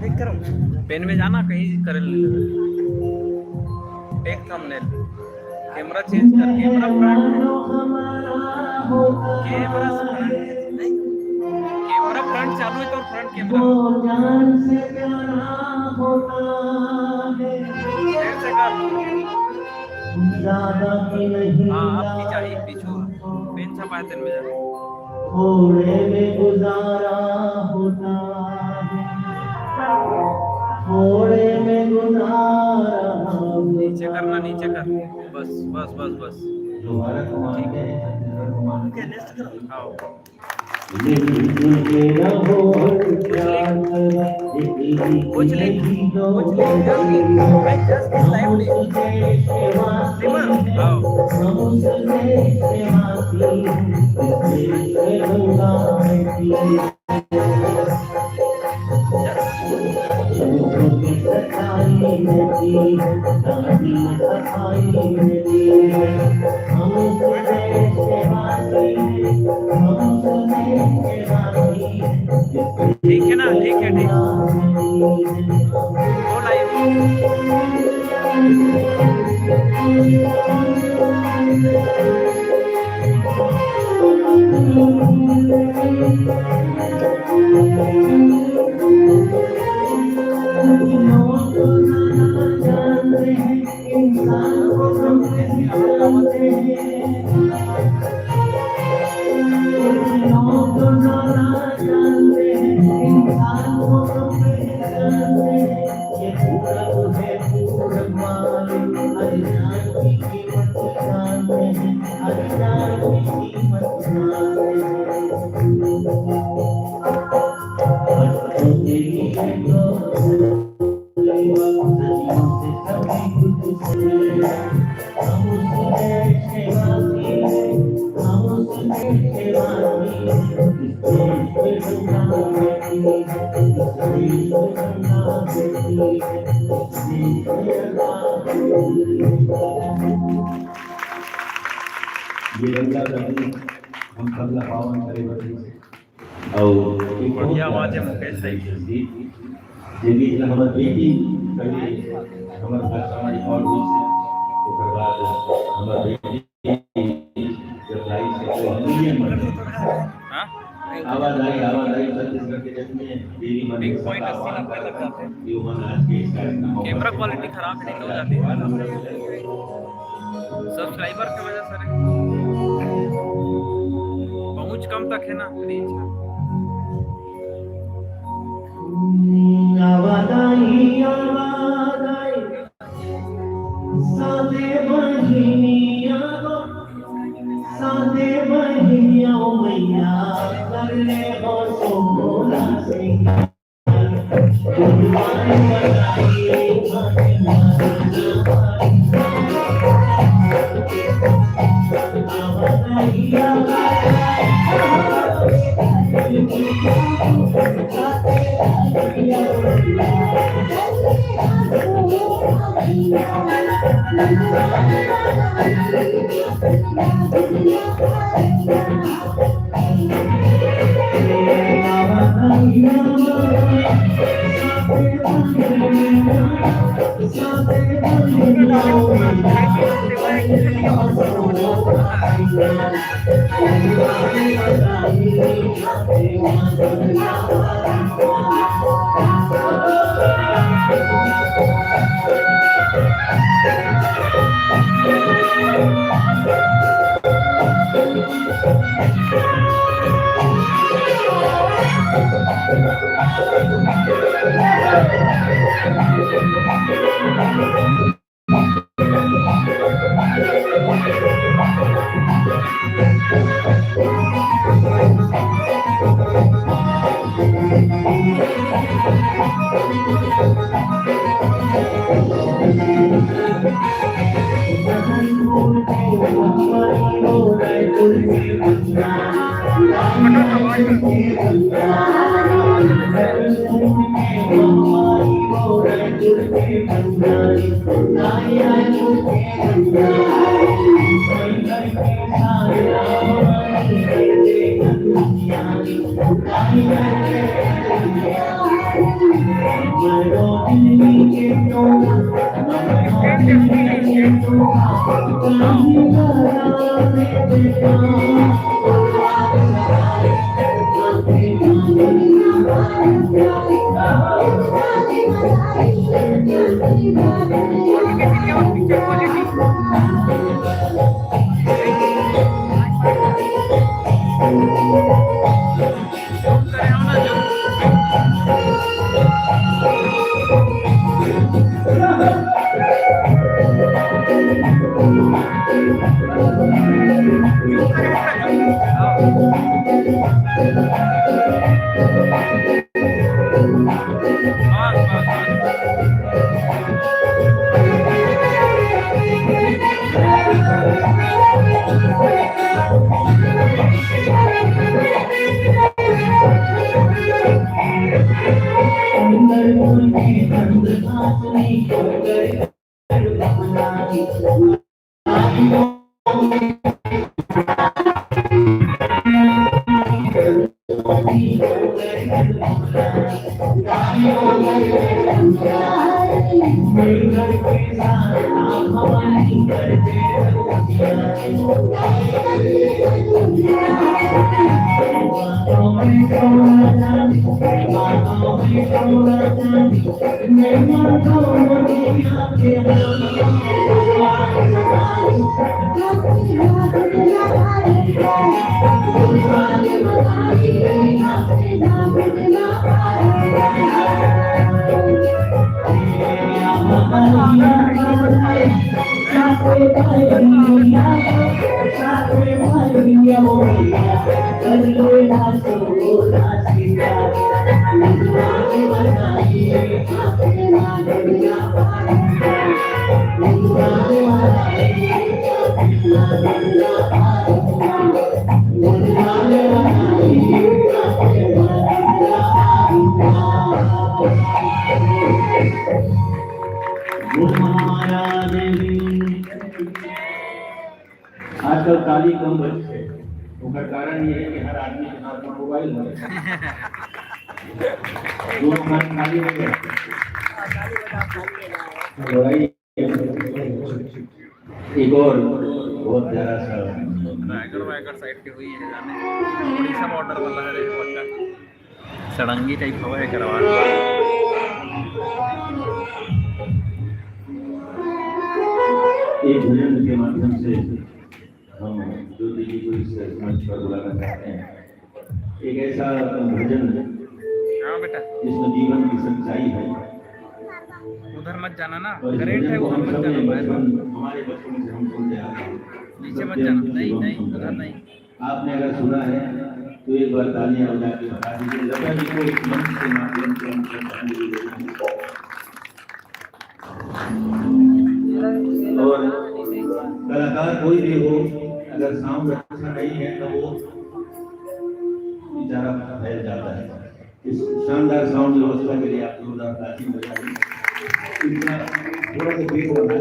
देख करो पेन में जाना कहीं कर ले टेक थंबनेल कैमरा चेंज कर कैमरा फ्रंट कैमरा फ्रंट नहीं कैमरा फ्रंट चालू है तो फ्रंट कैमरा ऐसे कर हाँ आपकी चाहिए पीछू पेन छपाए तेन में जा थोड़े में गुजारा होता थोड़े में गुजारा नीचे करना नीचे कर बस बस बस बस ठीक है आओ कुछ ले ठीक है ना ठीक है ठीक वो लाइव हम सबला पावन करे बढ़िया आवाज है मुकेश सही यदि हमारा बेटी कभी हमारे समाज और भी ओकर बाद हमारा बेटी जब लाई से तो हमने हां आवाज आई छत्तीसगढ़ के जज में देवी मन बिग पॉइंट 80 90 तक जाते हैं ह्यूमन आज के इस कार्यक्रम कैमरा क्वालिटी खराब नहीं हो जाती है सब्सक्राइबर की वजह से पहुंच कम तक है ना रीच आवाज आई सादे बहिनिया ओ मैया कर ले हो सोना सिंह पिक्चर क्वालिटी आजकल काली कम बच्चे उसका कारण ये है कि हर आदमी के हाथ में मोबाइल है दोनों हाथ खाली हो गए एक और बहुत प्यारा सा रायगढ़ साइड के हुई है जाने उड़ीसा बॉर्डर वाला है पक्का सड़ंगी टाइप हवा है करवा एक भजन के माध्यम से हम ज्योति जी को इस मंच पर बुलाना चाहते हैं। एक ऐसा भजन बेटा जिसमें जीवन की सच्चाई है। उधर मत जाना ना और इस करेंट भजन है को उधर हम मत सब जाना हमारे बचपन से हम सुनते आ रहे हैं। नीचे मत जाना नहीं नहीं उधर नहीं आपने अगर सुना है तो एक बार तालियां बजा के बता दीजिए। लता जी को इस मंच के माध्यम से हम श्रद्धांजलि देते हैं। और कलाकार कोई भी हो अगर साउंड अच्छा नहीं है तो वो बेचारा फैल जाता है। इस शानदार साउंड व्यवस्था के लिए आप जोरदार ताली बजाइए। थोड़ा सा तेज बना